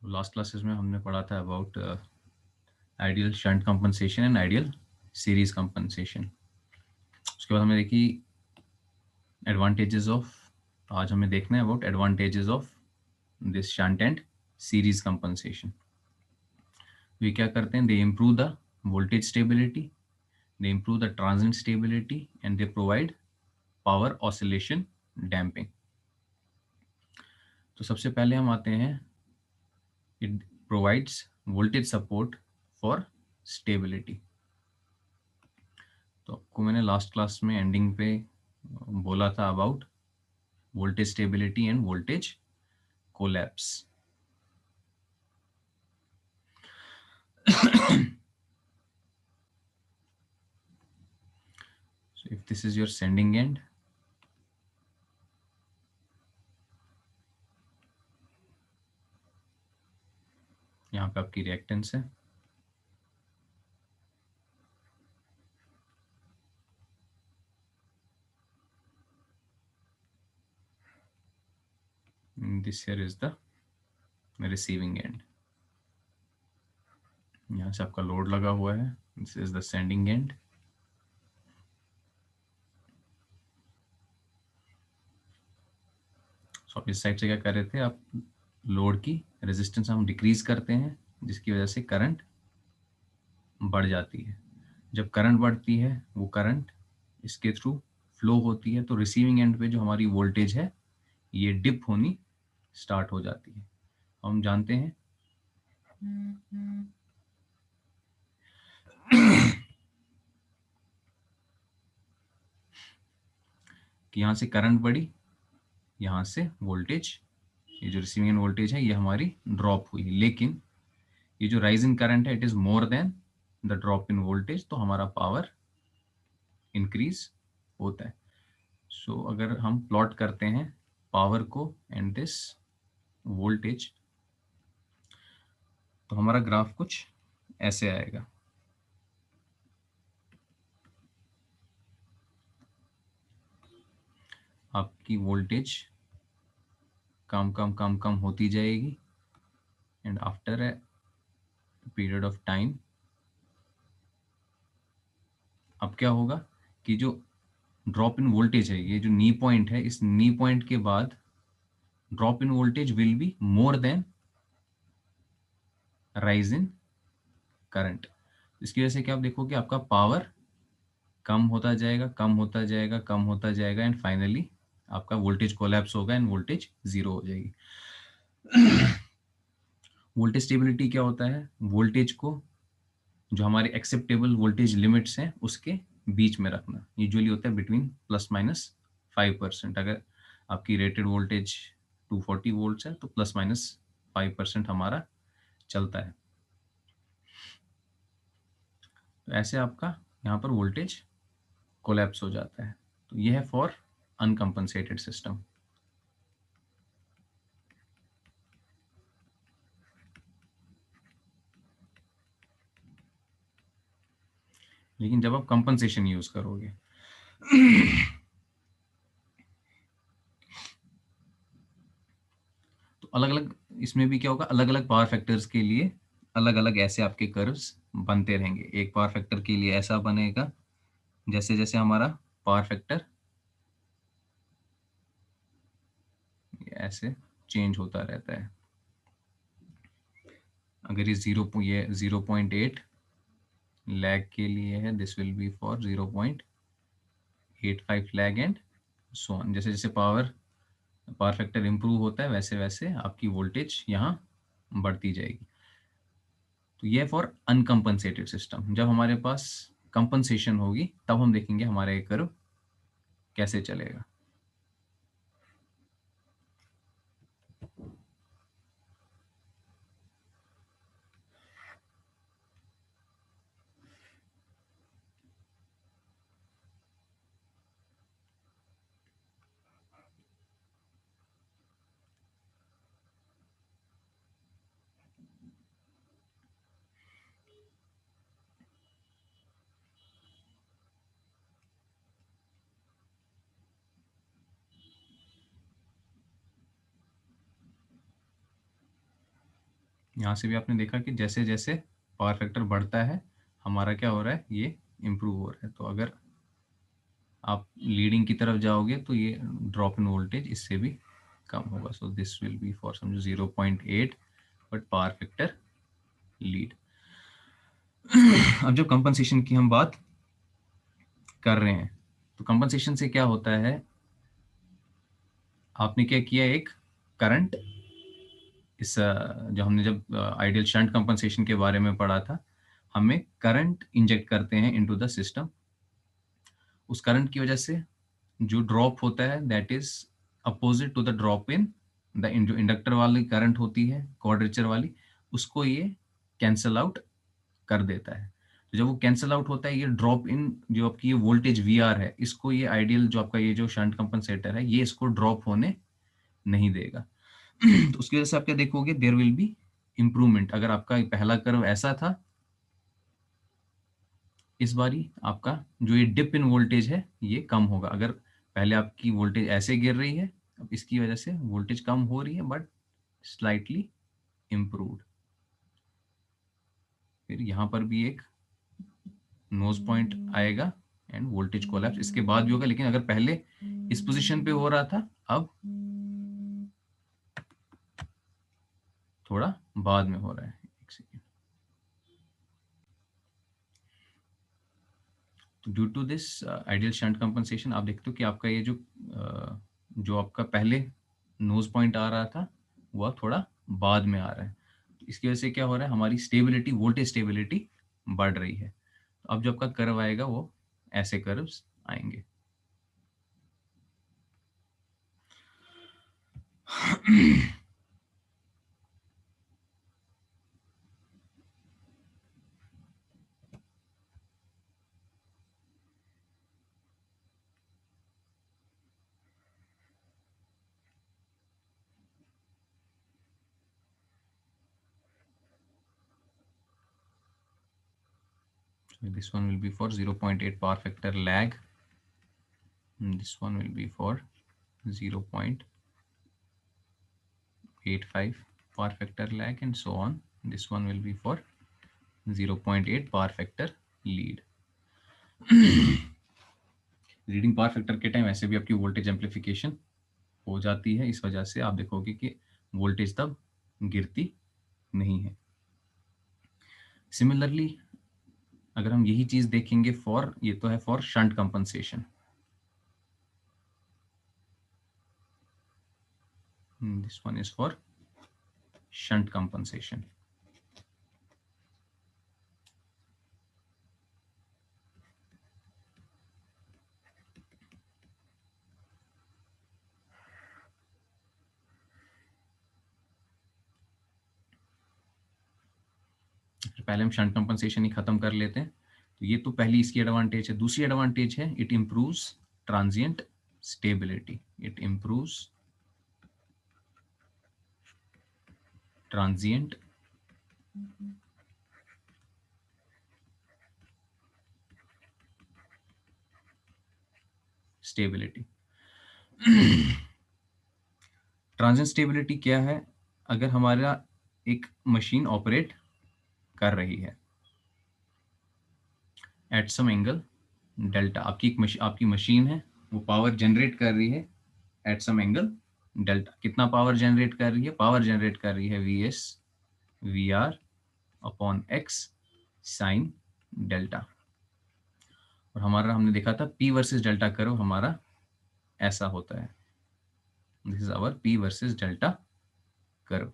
Last classes में हमने पढ़ा था about ideal shunt compensation and ideal series compensation. उसके बाद हमें देखी एडवांटेजेस ऑफ, आज हमें देखना है about advantages of this shunt and series compensation. ये क्या करते हैं? दे improve the voltage stability, they improve the transient stability, and they provide power oscillation damping। तो सबसे पहले हम आते हैं, it provides voltage support for stability। तो आपको मैंने लास्ट क्लास में एंडिंग पे बोला था about voltage stability end voltage collapse. So if this is your sending end, यहाँ पे आपकी रिएक्टेंस है, this here is the receiving end। यहाँ से आपका लोड लगा हुआ है, this is the sending end। सो इस साइड से क्या कर रहे थे आप, लोड की रेजिस्टेंस हम डिक्रीज करते हैं, जिसकी वजह से करंट बढ़ जाती है। जब करंट बढ़ती है, वो करंट इसके थ्रू फ्लो होती है, तो रिसीविंग एंड पे जो हमारी वोल्टेज है ये डिप होनी स्टार्ट हो जाती है। हम जानते हैं कि यहाँ से करंट बढ़ी, यहाँ से वोल्टेज, ये जो रिसीविंग एंड वोल्टेज है ये हमारी ड्रॉप हुई, लेकिन ये जो राइज इन करंट है it is more than the drop in voltage, तो हमारा पावर इंक्रीज होता है। सो अगर हम प्लॉट करते हैं पावर को एंड दिस वोल्टेज, तो हमारा ग्राफ कुछ ऐसे आएगा। आपकी वोल्टेज कम कम कम कम होती जाएगी, and after a period of time अब क्या होगा कि जो ड्रॉप इन वोल्टेज है, ये जो नी पॉइंट है, इस नी पॉइंट के बाद drop in voltage will be more than rise in current. इसकी वजह से क्या आप देखोगे, आपका पावर कम होता जाएगा, कम होता जाएगा, कम होता जाएगा, एंड फाइनली आपका वोल्टेज कोलैप्स होगा एंड वोल्टेज जीरो हो जाएगी। वोल्टेज स्टेबिलिटी क्या होता है? वोल्टेज को जो हमारे एक्सेप्टेबल वोल्टेज लिमिट्स हैं उसके बीच में रखना, यूजुअली होता है बिटवीन +- 5%। अगर आपकी रेटेड वोल्टेज 240 वोल्ट्स है तो +- 5% हमारा चलता है। तो ऐसे आपका यहाँ पर वोल्टेज कोलैप्स हो जाता है। तो यह है फॉर अनकम्पनसेटेड सिस्टम। लेकिन जब आप कंपनसेशन यूज करोगे तो अलग अलग, इसमें भी क्या होगा, अलग अलग पावर फैक्टर्स के लिए अलग अलग ऐसे आपके कर्व्स बनते रहेंगे। एक पावर फैक्टर के लिए ऐसा बनेगा, जैसे जैसे हमारा पावर फैक्टर ऐसे चेंज होता रहता है। अगर ये 0.8 लैग के लिए है, this will be for 0.85 lag and so on. जैसे जैसे पावर फैक्टर इंप्रूव होता है, वैसे वैसे आपकी वोल्टेज यहाँ बढ़ती जाएगी। तो ये फॉर अनकम्पनसेटेड सिस्टम। जब हमारे पास कंपनसेशन होगी तब हम देखेंगे हमारा ये कर्व कैसे चलेगा। यहाँ से भी आपने देखा कि जैसे जैसे पावर फैक्टर बढ़ता है हमारा क्या हो रहा है, ये इम्प्रूव हो रहा है। तो अगर आप लीडिंग की तरफ जाओगे तो ये ड्रॉप इन वोल्टेज इससे भी कम होगा। So this will be for समझो 0.8 बट पावर फैक्टर लीड। अब जब कंपनसेशन की हम बात कर रहे हैं तो कंपनसेशन से क्या होता है, आपने क्या किया, एक करंट इस जो हमने जब आइडियल शंट कंपनसेशन के बारे में पढ़ा था, हमें करंट इंजेक्ट करते हैं इनटू द सिस्टम। उस करंट की वजह से जो ड्रॉप होता है that is opposite to the drop in the जो इंडक्टर वाली करंट होती है क्वाड्रेचर वाली, उसको ये कैंसल आउट कर देता है। तो जब वो कैंसल आउट होता है, ये ड्रॉप इन जो आपकी ये वोल्टेज वी आर है, इसको ये आइडियल जो आपका ये जो शंट कंपनसेटर है, ये इसको ड्रॉप होने नहीं देगा। तो उसकी वजह से आप क्या देखोगे, देयर विल बी इम्प्रूवमेंट। अगर आपका पहला कर्व ऐसा था, इस बारी आपका जो ये डिप इन वोल्टेज है ये कम होगा। अगर पहले आपकी वोल्टेज ऐसे गिर रही है, अब इसकी वजह से वोल्टेज कम हो रही है बट स्लाइटली इम्प्रूव्ड। फिर यहाँ पर भी एक नोज पॉइंट आएगा एंड वोल्टेज कोलैप्स इसके बाद भी होगा। लेकिन अगर पहले इस पोजीशन पे हो रहा था, अब थोड़ा बाद में हो रहा है। एक सेकेंड। तो due to this ideal shunt compensation आप देखते हो कि आपका ये जो आपका पहले नोज पॉइंट आ रहा था वो अब थोड़ा बाद में आ रहा है। तो इसकी वजह से क्या हो रहा है, हमारी स्टेबिलिटी, वोल्टेज स्टेबिलिटी बढ़ रही है। तो अब जो आपका कर्व आएगा वो ऐसे कर्व्स आएंगे। So this one will be for 0.8 power factor lag. And this one will be for 0.85 power factor lag and so on. This one will be for 0.8 power factor lead. Leading power factor के time ऐसे भी आपकी voltage amplification हो जाती है, इस वजह से आप देखोगे कि वोल्टेज तब गिरती नहीं है। सिमिलरली अगर हम यही चीज देखेंगे फॉर, ये तो है for shunt compensation, this one is for shunt compensation. पहले हम शंट कंपनसेशन ही खत्म कर लेते हैं। तो ये तो पहली इसकी एडवांटेज है। दूसरी एडवांटेज है it improves transient stability. It improves transient stability. Transient stability क्या है, अगर हमारा एक मशीन ऑपरेट कर रही है एट सम एंगल डेल्टा, आपकी मशीन है वो पावर जनरेट कर रही है एट सम एंगल डेल्टा। कितना पावर जनरेट कर रही है, पावर जनरेट कर रही है V S V R upon X sine delta. और हमारा हमने देखा था पी वर्सेस डेल्टा कर्व हमारा ऐसा होता है। This is our P versus delta curve.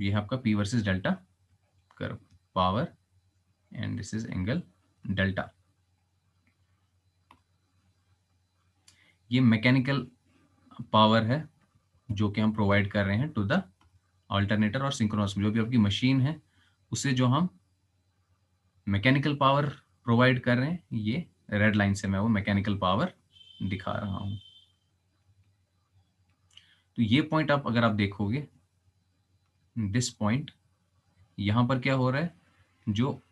ये है आपका P versus delta curve, power and this is angle delta. ये मैकेनिकल पावर है जो कि हम प्रोवाइड कर रहे हैं टू द अल्टरनेटर और सिंक्रोनस, जो भी आपकी मशीन है उसे जो हम मैकेनिकल पावर प्रोवाइड कर रहे हैं, ये रेड लाइन से मैं वो मैकेनिकल पावर दिखा रहा हूं। तो ये पॉइंट आप अगर आप देखोगे दिस पॉइंट, यहां पर क्या हो रहा है, जो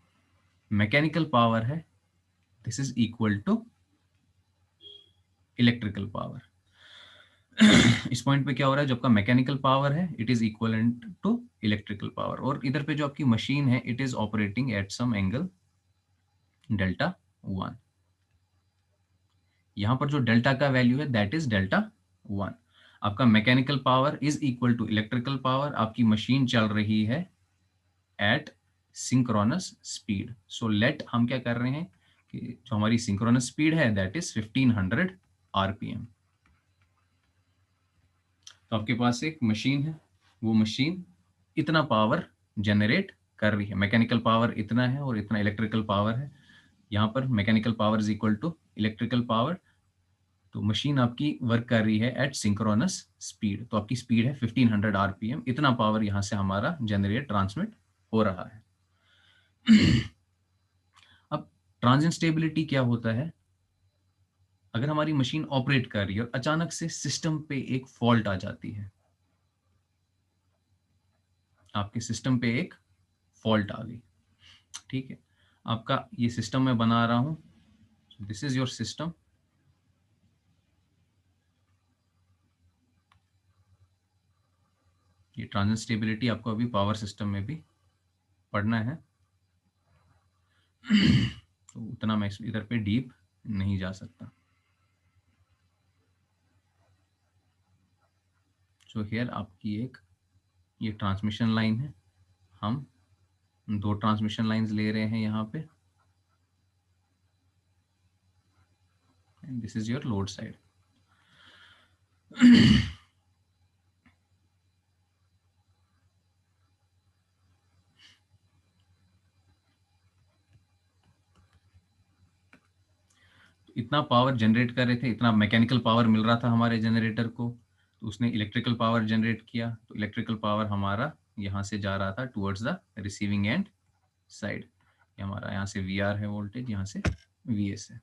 मैकेनिकल पावर है this is equal to electrical power. इस पॉइंट पे क्या हो रहा है, जो आपका मैकेनिकल पावर है it is equivalent to electrical power, और इधर पे जो आपकी मशीन है it is operating at some angle delta 1। यहां पर जो डेल्टा का वैल्यू है दैट इज डेल्टा 1। आपका mechanical power is equal to electrical power, आपकी मशीन चल रही है at synchronous speed. So let हम क्या कर रहे हैं कि जो हमारी सिंक्रोनस स्पीड है दैट इज 1500 आरपीएम। तो आपके पास एक मशीन है, वो मशीन इतना पावर जनरेट कर रही है, मैकेनिकल पावर इतना है और इतना इलेक्ट्रिकल पावर है। यहाँ पर mechanical power is equal to electrical power, तो मशीन आपकी वर्क कर रही है एट सिंक्रोनस स्पीड, तो आपकी स्पीड है 1500 आरपीएम, इतना पावर यहाँ से हमारा जनरेट ट्रांसमिट हो रहा है। अब ट्रांजिएंट स्टेबिलिटी क्या होता है, अगर हमारी मशीन ऑपरेट कर रही है और अचानक से सिस्टम पे एक फॉल्ट आ जाती है, आपके सिस्टम पे एक फॉल्ट आ गई, ठीक है, आपका ये सिस्टम मैं बना रहा हूं, दिस इज योर सिस्टम। ये ट्रांजिएंट स्टेबिलिटी आपको अभी पावर सिस्टम में भी पढ़ना है, तो उतना मैं इधर पे डीप नहीं जा सकता। सो हियर आपकी एक ये ट्रांसमिशन लाइन है, हम दो ट्रांसमिशन लाइंस ले रहे हैं यहाँ पे, and this is your load side. इतना पावर जनरेट कर रहे थे, इतना मैकेनिकल पावर मिल रहा था हमारे जनरेटर को, तो उसने इलेक्ट्रिकल पावर जनरेट किया, तो इलेक्ट्रिकल पावर हमारा यहाँ से जा रहा था towards the receiving end side. हमारा यहाँ से वी आर है वोल्टेज, यहाँ से वी एस है।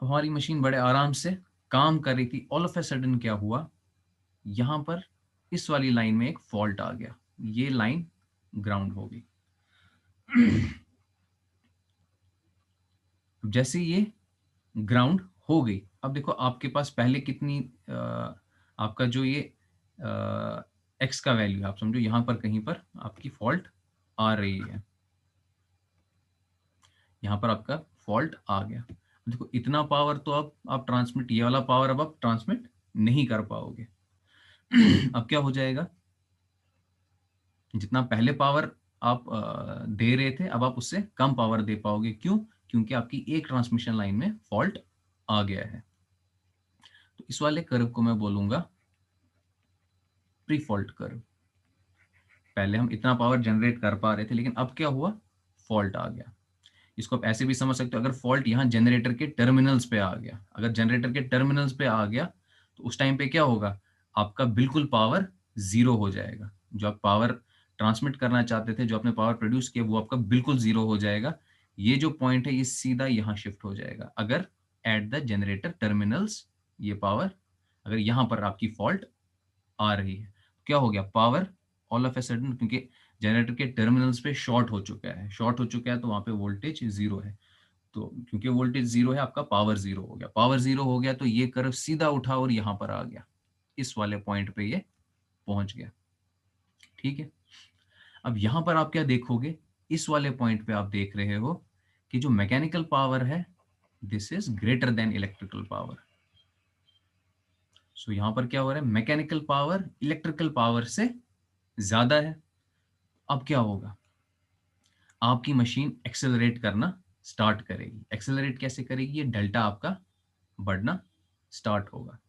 हमारी मशीन बड़े आराम से काम कर रही थी, ऑल ऑफ ए सडन क्या हुआ, यहाँ पर इस वाली लाइन में एक फॉल्ट आ गया, ये लाइन ग्राउंड हो गई। जैसे ये ग्राउंड हो गई, अब देखो आपके पास पहले कितनी आपका जो ये एक्स का वैल्यू है, आप समझो यहां पर कहीं पर आपकी फॉल्ट आ रही है, यहां पर आपका फॉल्ट आ गया। देखो इतना पावर तो अब आप ट्रांसमिट, ये वाला पावर अब आप ट्रांसमिट नहीं कर पाओगे। अब क्या हो जाएगा, जितना पहले पावर आप दे रहे थे अब आप उससे कम पावर दे पाओगे, क्यों, क्योंकि आपकी एक ट्रांसमिशन लाइन में फॉल्ट आ गया है। तो इस वाले कर्व को मैं बोलूंगा प्री फॉल्ट कर्व। पहले हम इतना पावर जनरेट कर पा रहे थे, लेकिन अब क्या हुआ, फॉल्ट आ गया। इसको आप ऐसे भी समझ सकते हो, अगर फॉल्ट यहाँ जनरेटर के टर्मिनल्स पे आ गया, अगर जनरेटर के टर्मिनल्स पे आ गया तो उस टाइम पे क्या होगा, आपका बिल्कुल पावर जीरो हो जाएगा। जो आप पावर ट्रांसमिट करना चाहते थे, जो आपने पावर प्रोड्यूस किया, वो आपका बिल्कुल जीरो हो जाएगा। ये जो पॉइंट है ये सीधा यहाँ शिफ्ट हो जाएगा, अगर एट द जनरेटर टर्मिनल्स ये पावर, अगर यहाँ पर आपकी फॉल्ट आ रही है, क्या हो गया, power all of a sudden, क्योंकि जनरेटर के टर्मिनल्स पे शॉर्ट हो चुका है, शॉर्ट हो चुका है तो वहां पे वोल्टेज जीरो है, तो क्योंकि वोल्टेज जीरो है आपका पावर जीरो हो गया, पावर जीरो हो गया तो ये कर्व सीधा उठा और यहाँ पर आ गया, इस वाले पॉइंट पे ये पहुंच गया, ठीक है। अब यहाँ पर आप क्या देखोगे, इस वाले पॉइंट पे आप देख रहे हो कि जो मैकेनिकल पावर है this is greater than electrical power. So यहाँ पर क्या हो रहा है, मैकेनिकल पावर इलेक्ट्रिकल पावर से ज्यादा है। अब क्या होगा, आपकी मशीन एक्सेलरेट करना स्टार्ट करेगी। एक्सेलरेट कैसे करेगी, ये डेल्टा आपका बढ़ना स्टार्ट होगा,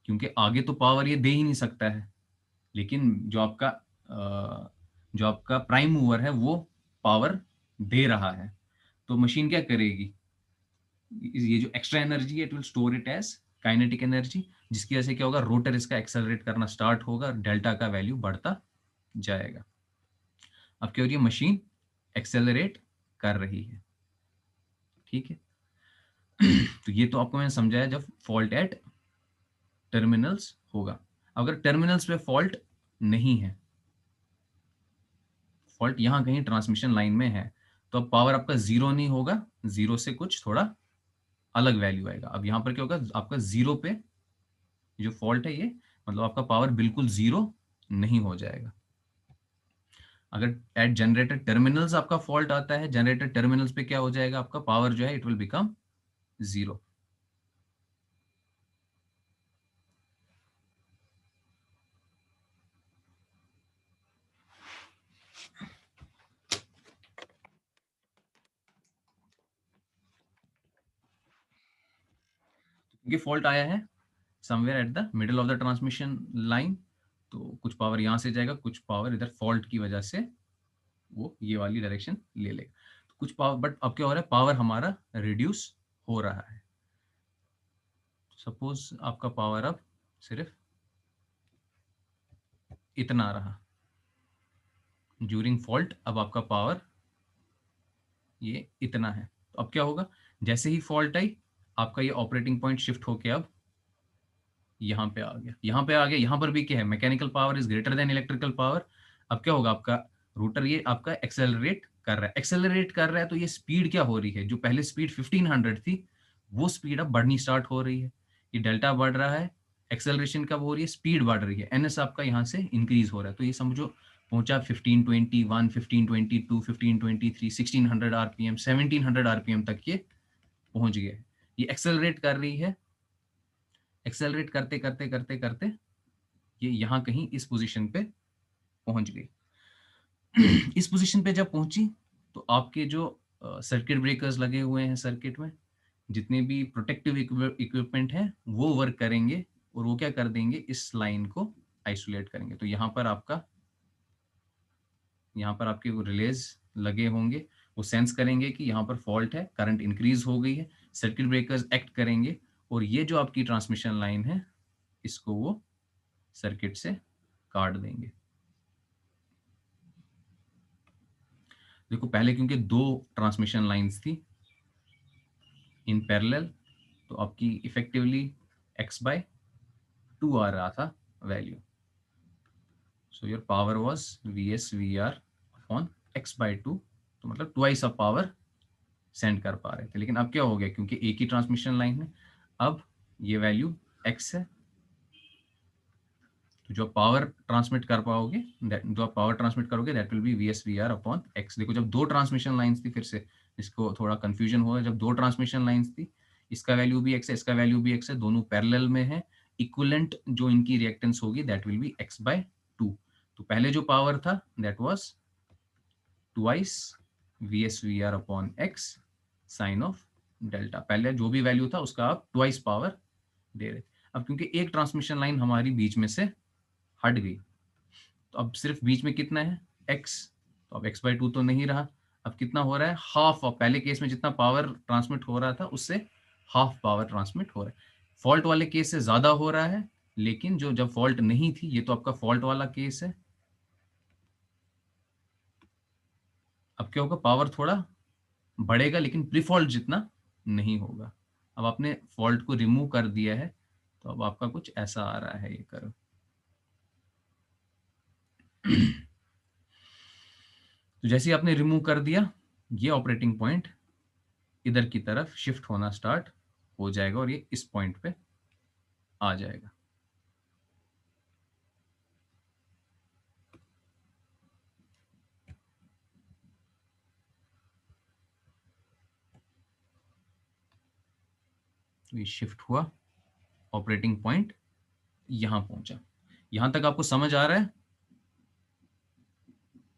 क्योंकि आगे तो पावर ये दे ही नहीं सकता है, लेकिन जो आपका प्राइम मूवर है वो पावर दे रहा है, तो मशीन क्या करेगी, ये जो एक्स्ट्रा एनर्जी है it will store it as kinetic energy, जिसकी वजह से क्या होगा, रोटर इसका एक्सेलरेट करना स्टार्ट होगा, डेल्टा का वैल्यू बढ़ता जाएगा। अब क्या हो रही है, मशीन एक्सेलरेट कर रही है, ठीक है। तो ये तो आपको मैंने समझाया जब फॉल्ट एट टर्मिनल्स होगा। अगर टर्मिनल्स पे फॉल्ट नहीं है, फॉल्ट यहाँ कहीं ट्रांसमिशन लाइन में है, तो अब पावर आपका जीरो नहीं होगा, जीरो से कुछ थोड़ा अलग वैल्यू आएगा। अब यहाँ पर क्या होगा, आपका जीरो पे जो फॉल्ट है ये, मतलब आपका पावर बिल्कुल जीरो नहीं हो जाएगा। अगर एट जनरेटर टर्मिनल्स आपका फॉल्ट आता है, जनरेटर टर्मिनल्स पे क्या हो जाएगा, आपका पावर जो है इट विल बिकम जीरो। ये फॉल्ट आया है somewhere at the middle of the transmission line, तो कुछ पावर यहां से जाएगा, कुछ पावर इधर फॉल्ट की वजह से वो ये वाली डायरेक्शन ले लेगा, तो कुछ पावर, बट अब क्या हो रहा है, पावर हमारा रिड्यूस हो रहा है। सपोज आपका पावर अब सिर्फ इतना रहा ड्यूरिंग फॉल्ट, अब आपका पावर ये इतना है, तो अब क्या होगा, जैसे ही फॉल्ट आई आपका ये ऑपरेटिंग पॉइंट शिफ्ट होके अब यहाँ पे आ गया, यहाँ पे आ गया। यहाँ पर भी क्या है, mechanical power is greater than electrical power. अब क्या होगा, आपका रूटर ये आपका एक्सेलरेट कर रहा है, एक्सेलरेट कर रहा है, तो ये स्पीड क्या हो रही है, जो पहले स्पीड 1500 थी वो स्पीड अब बढ़नी स्टार्ट हो रही है। ये डेल्टा बढ़ रहा है, एक्सेलरेशन कब हो रही है, स्पीड बढ़ रही है, एनएस आपका यहाँ से इंक्रीज हो रहा है। तो ये समझो पहुंचा 1521, 1522, 1523, 1600 आरपीएम, 1700 आरपीएम तक ये पहुंच गया है। ये एक्सेलरेट कर रही है, एक्सेलरेट करते करते करते करते ये यहाँ कहीं इस पोजीशन पे पहुंच गई। इस पोजीशन पे जब पहुंची तो आपके जो सर्किट ब्रेकर्स लगे हुए हैं सर्किट में, जितने भी प्रोटेक्टिव इक्विपमेंट है वो वर्क करेंगे, और वो क्या कर देंगे, इस लाइन को आइसोलेट करेंगे। तो यहाँ पर आपका, यहाँ पर आपके वो रिलेज लगे होंगे, वो सेंस करेंगे कि यहाँ पर फॉल्ट है, करंट इंक्रीज हो गई है, सर्किट ब्रेकर्स एक्ट करेंगे, और ये जो आपकी ट्रांसमिशन लाइन है इसको वो सर्किट से काट देंगे। देखो पहले क्योंकि दो ट्रांसमिशन लाइंस थी इन पैरेलल, तो आपकी इफेक्टिवली x बाय 2 आ रहा था value. So your power was vs vr upon x by 2, तो मतलब ट्वाइस ऑफ पावर सेंड कर पा रहे थे। लेकिन अब क्या हो गया, क्योंकि एक ही ट्रांसमिशन लाइन है, अब ये वैल्यू x है, तो जो पावर ट्रांसमिट कर पाओगे, जो आप पावर ट्रांसमिट करोगे that will be VS V R upon X. देखो जब दो ट्रांसमिशन लाइंस थी, फिर से इसको थोड़ा कंफ्यूजन हुआ, जब दो ट्रांसमिशन लाइंस थी, इसका वैल्यू भी एक्स है, इसका वैल्यू भी एक्स है, दोनों पैरेलल में है, इक्विवेलेंट जो इनकी रिएक्टेंस होगी that will be X by 2। तो पहले जो पावर था that was twice VS V R upon X sine of delta, पहले जो भी वैल्यू था उसका आप ट्वाइस पावर दे रहे थे। अब क्योंकि एक ट्रांसमिशन लाइन हमारी बीच में से हट गई, तो अब सिर्फ बीच में कितना है, x, तो अब x बाई 2 तो नहीं रहा, अब कितना हो रहा है, हाफ ऑफ, पहले केस में जितना पावर ट्रांसमिट हो रहा था उससे हाफ पावर ट्रांसमिट हो रहा है। फॉल्ट वाले केस से ज्यादा हो रहा है, लेकिन जो जब फॉल्ट नहीं थी, ये तो आपका फॉल्ट वाला केस है, अब क्या होगा, पावर थोड़ा बढ़ेगा लेकिन प्रीफॉल्ट जितना नहीं होगा। अब आपने फॉल्ट को रिमूव कर दिया है, तो अब आपका कुछ ऐसा आ रहा है ये कर्व। तो जैसे ही आपने रिमूव कर दिया, ये ऑपरेटिंग पॉइंट इधर की तरफ शिफ्ट होना स्टार्ट हो जाएगा और ये इस पॉइंट पे आ जाएगा। तो ये शिफ्ट हुआ, ऑपरेटिंग पॉइंट यहां पहुंचा। यहां तक आपको समझ आ रहा है,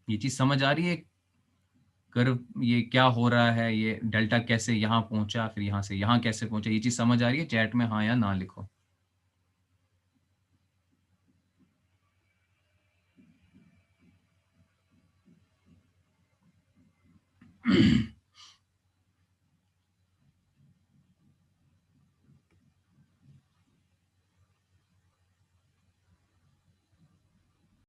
ये चीज समझ आ रही है, कर्व ये क्या हो रहा है, ये डेल्टा कैसे यहां पहुंचा, फिर यहां से यहां कैसे पहुंचा, ये चीज समझ आ रही है। चैट में हाँ या ना लिखो।